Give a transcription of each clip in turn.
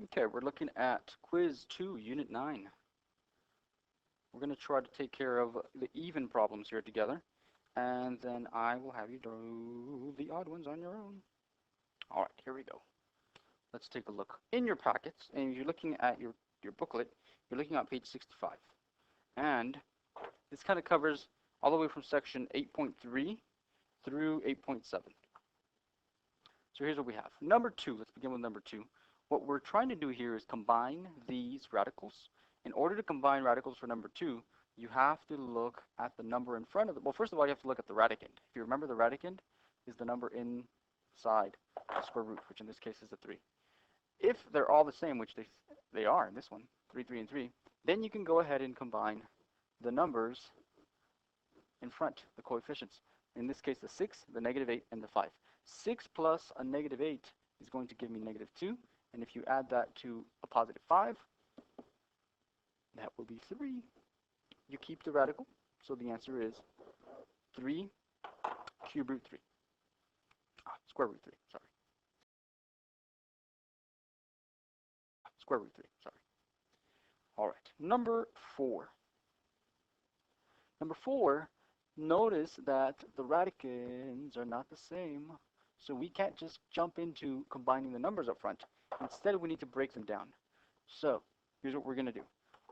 Okay, we're looking at Quiz 2, Unit 9. We're going to try to take care of the even problems here together, and then I will have you do the odd ones on your own. All right, here we go. Let's take a look. In your packets, and if you're looking at your booklet, you're looking at page 65. And this kind of covers all the way from section 8.3 through 8.7. So here's what we have. Number 2, let's begin with number 2. What we're trying to do here is combine these radicals. In order to combine radicals for number 2, you have to look at the number in front of it. Well, first of all, you have to look at the radicand. If you remember, the radicand is the number inside the square root, which in this case is a 3. If they're all the same, which they are in this one, 3, 3, and 3, then you can go ahead and combine the numbers in front, the coefficients. In this case, the 6, the negative 8, and the 5. 6 plus a negative 8 is going to give me negative 2. And if you add that to a positive 5, that will be 3. You keep the radical, so the answer is 3 cube root 3. Square root 3, sorry. Square root 3, sorry. All right, number 4. Number 4, notice that the radicands are not the same, so we can't just jump into combining the numbers up front. Instead, we need to break them down. So here's what we're going to do.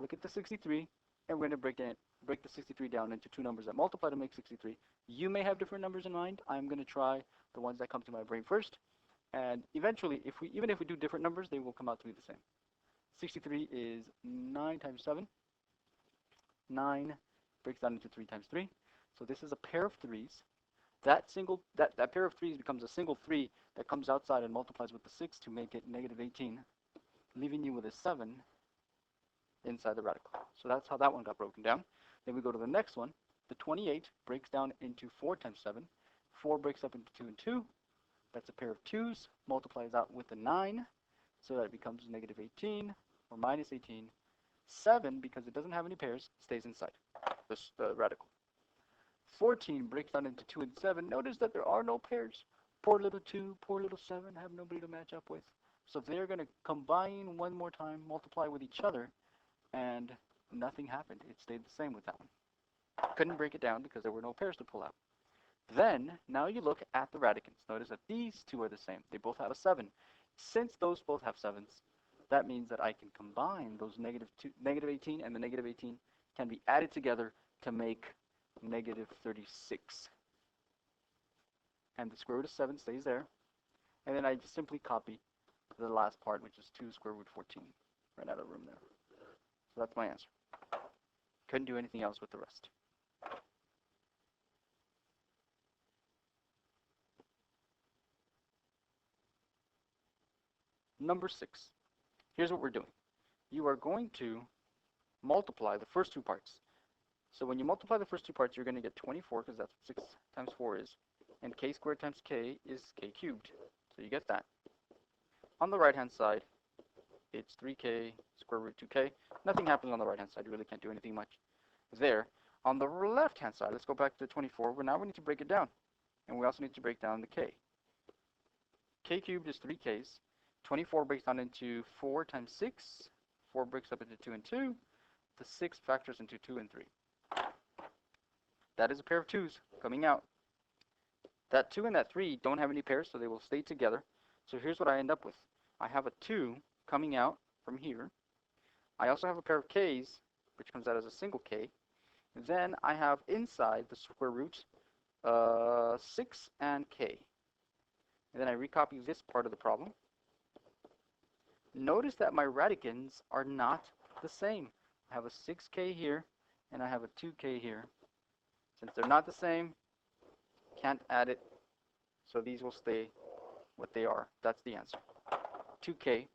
Look at the 63, and we're going to break the 63 down into two numbers that multiply to make 63. You may have different numbers in mind. I'm going to try the ones that come to my brain first. And eventually, even if we do different numbers, they will come out to be the same. 63 is 9 times 7. 9 breaks down into 3 times 3. So this is a pair of 3's. That pair of 3's becomes a single 3 that comes outside and multiplies with the 6 to make it negative 18, leaving you with a 7 inside the radical. So that's how that one got broken down. Then we go to the next one. The 28 breaks down into 4 times 7. 4 breaks up into 2 and 2. That's a pair of 2's, multiplies out with the 9, so that it becomes negative 18 or minus 18. 7, because it doesn't have any pairs, stays inside the radical. 14 breaks down into 2 and 7. Notice that there are no pairs. Poor little 2, poor little 7 have nobody to match up with. So they're going to combine one more time, multiply with each other, and nothing happened. It stayed the same with that one. Couldn't break it down because there were no pairs to pull out. Then, now you look at the radicands. Notice that these two are the same. They both have a 7. Since those both have 7's, that means that I can combine those negative 18 and the negative 18 can be added together to make negative 36. And the square root of 7 stays there. And then I just simply copy the last part, which is 2 square root 14. Ran out of room there. So that's my answer. Couldn't do anything else with the rest. Number 6. Here's what we're doing. You are going to multiply the first two parts. So when you multiply the first two parts, you're going to get 24, because that's what 6 times 4 is. And k squared times k is k cubed. So you get that. On the right-hand side, it's 3k square root 2k. Nothing happens on the right-hand side. You really can't do anything much there. On the left-hand side, let's go back to 24. Well, now we need to break it down. And we also need to break down the k. K cubed is 3k's. 24 breaks down into 4 times 6. 4 breaks up into 2 and 2. The 6 factors into 2 and 3. That is a pair of 2's coming out. That 2 and that 3 don't have any pairs, so they will stay together. So here's what I end up with. I have a 2 coming out from here. I also have a pair of k's, which comes out as a single k. Then I have inside the square root 6 and k. And then I recopy this part of the problem. Notice that my radicands are not the same. I have a 6k here, and I have a 2k here. Since they're not the same, can't add it, so these will stay what they are. That's the answer. 2k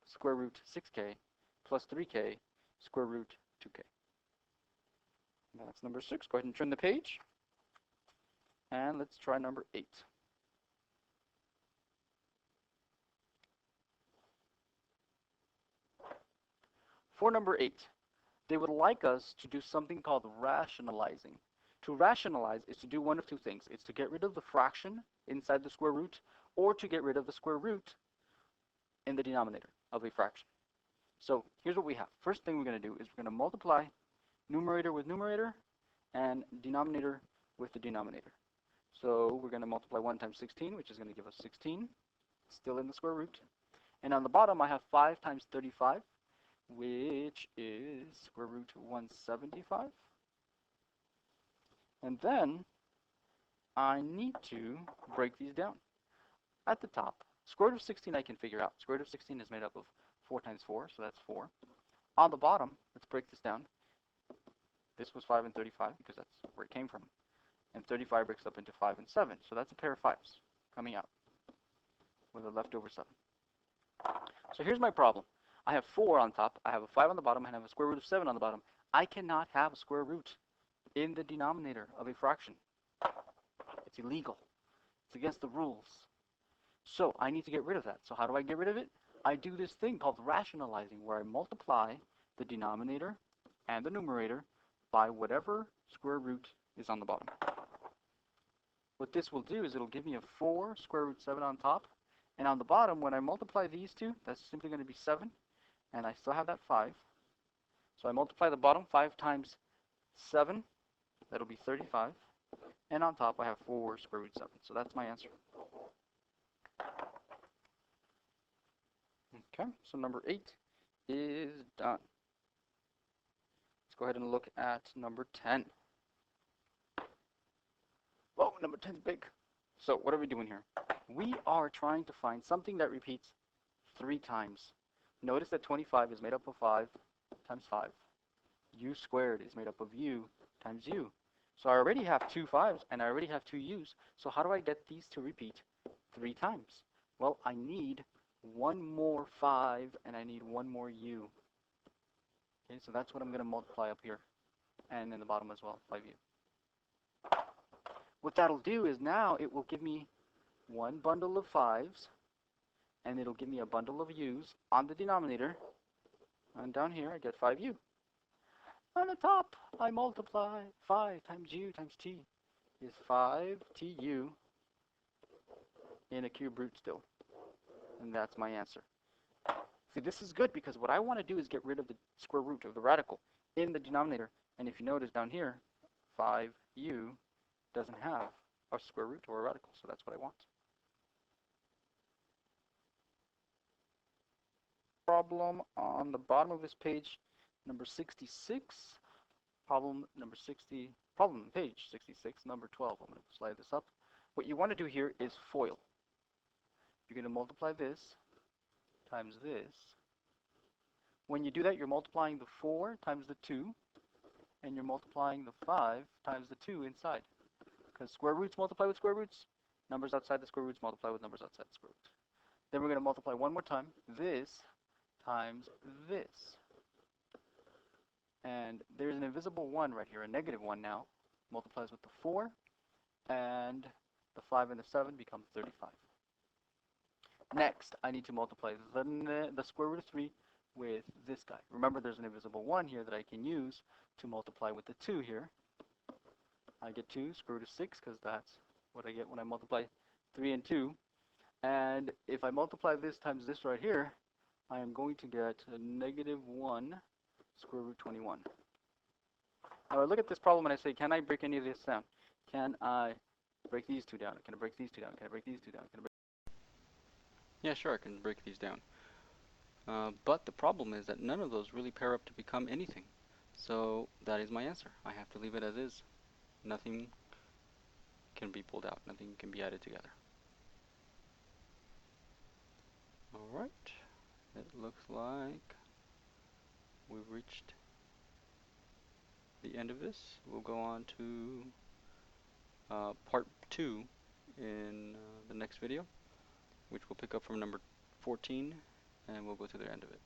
square root 6k plus 3k square root 2k. That's number 6. Go ahead and turn the page. And let's try number 8. For number 8, they would like us to do something called rationalizing. To rationalize is to do one of two things. It's to get rid of the fraction inside the square root, or to get rid of the square root in the denominator. of a fraction. So here's what we have. First thing we're going to do is we're going to multiply numerator with numerator and denominator with the denominator. So we're going to multiply 1 times 16, which is going to give us 16, still in the square root. And on the bottom, I have 5 times 35, which is square root 175. And then I need to break these down. At the top, square root of 16 I can figure out. Square root of 16 is made up of 4 times 4, so that's 4. On the bottom, let's break this down. This was 5 and 35 because that's where it came from. And 35 breaks up into 5 and 7, so that's a pair of 5s coming out with a leftover 7. So here's my problem. I have 4 on top, I have a 5 on the bottom, and I have a square root of 7 on the bottom. I cannot have a square root in the denominator of a fraction. It's illegal. It's against the rules. So I need to get rid of that. So how do I get rid of it? I do this thing called rationalizing, where I multiply the denominator and the numerator by whatever square root is on the bottom. What this will do is it'll give me a 4 square root 7 on top, and on the bottom, when I multiply these two, that's simply going to be 7, and I still have that 5. So I multiply the bottom, 5 times 7, that'll be 35, and on top I have 4 square root 7. So that's my answer. Okay, so number 8 is done. Let's go ahead and look at number 10. Whoa, number 10 is big. So what are we doing here? We are trying to find something that repeats 3 times. Notice that 25 is made up of 5 times 5. U squared is made up of u times u. So I already have 2 5s and I already have 2 u's. So how do I get these to repeat 3 times? Well, I need 1 more 5 and I need 1 more u. Okay, so that's what I'm going to multiply up here and in the bottom as well, 5u. What that'll do is now it will give me 1 bundle of 5s and it'll give me a bundle of u's on the denominator, and down here I get 5u. On the top I multiply 5 times u times t is 5tu in a cube root still, and that's my answer. See, this is good because what I want to do is get rid of the square root of the radical in the denominator, and if you notice down here 5u doesn't have a square root or a radical, so that's what I want. Problem on the bottom of this page, number 66. Problem page 66, number 12. I'm going to slide this up. What you want to do here is FOIL. You're going to multiply this times this. When you do that, you're multiplying the 4 times the 2, and you're multiplying the 5 times the 2 inside. Because square roots multiply with square roots, numbers outside the square roots multiply with numbers outside the square roots. Then we're going to multiply one more time, this times this. And there's an invisible 1 right here, a negative 1 now, multiplies with the 4, and the 5 and the 7 become 35. Next, I need to multiply the square root of 3 with this guy. Remember, there's an invisible 1 here that I can use to multiply with the 2 here. I get 2 square root of 6 because that's what I get when I multiply 3 and 2. And if I multiply this times this right here, I am going to get a negative 1 square root 21. Now I look at this problem and I say, can I break any of this down? Can I break these two down? Can I break these two down? Can I break these two down? Can I break... Yeah, sure, I can break these down. But the problem is that none of those really pair up to become anything. So that is my answer. I have to leave it as is. Nothing can be pulled out. Nothing can be added together. Alright. It looks like we've reached the end of this. We'll go on to part 2 in the next video, which we'll pick up from number 14, and we'll go to the end of it.